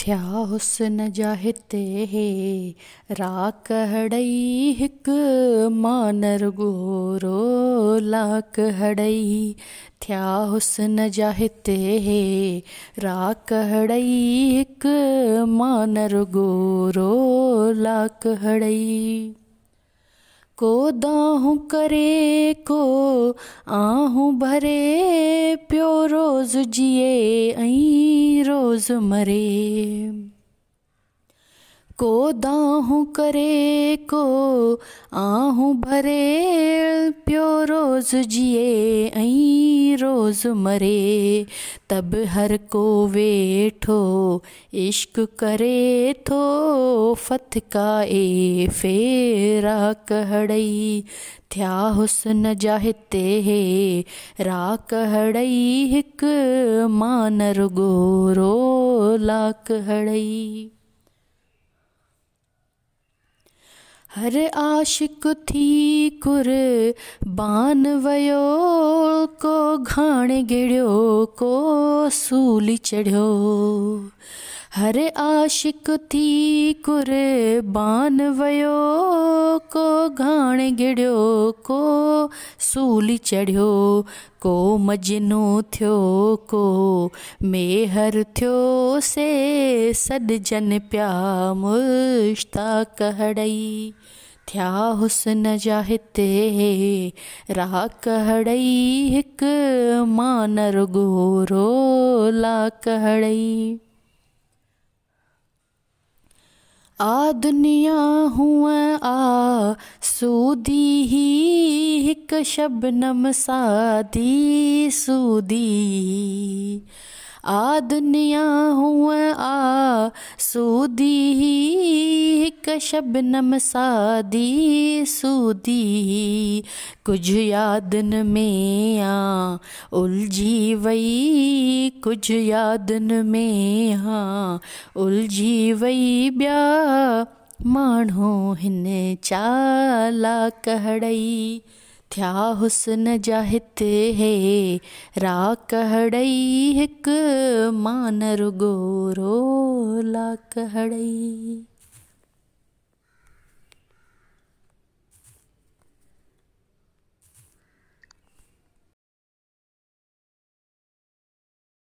थिया हुस्न जा हिते हे राक हड़ई हिक मानर गोरो लाक हड़ई। थिया हुस्न जा हिते हे राक हड़ई हिक मानर गोरो लाक हड़ई। को दाहूं करे को आहूं भरे पियो रोज़ जिए ऐं रोज़ मरे। को दाहूं करे को आहूं भरे पियो रोज़ जिए ऐं रोज़ मरे। तब हर को वेठो इश्क करे थो फतकाए फेरा कहड़ई। थिया हुस्न जा हिते हे राक हड़ई हिक मानर गोरो लाक हड़ई। हर आशिक थी कुर्बान वयो को घाणे गिड़ियो को सूली चढ़ियो। हर आशिक थी कुर्बान वयो को घाणे गिड़ियो को सूली चढ़ियो। को मजनू थियो को मेहर थियो से सॾजन पिया मुश्ताक हड़ई। थिया हुस्न जा हिते हे राक हड़ई हिक मानर गोरो लाक हड़ई। आ दुनिया हुआ आ सूदी ही हिक शबनम सादी सूदी। आ दुनिया हुआ आ सूदी ही हिक शबनम सादी सूदी। कुछ यादन में आ उलझी वई कुछ यादन में हाँ उलझी वई ॿिया माण्हू हिन चालाक हड़ई। थिया हुस्न जा हिते हे राक हड़ई हिक मानर गोरो लाक हड़ई।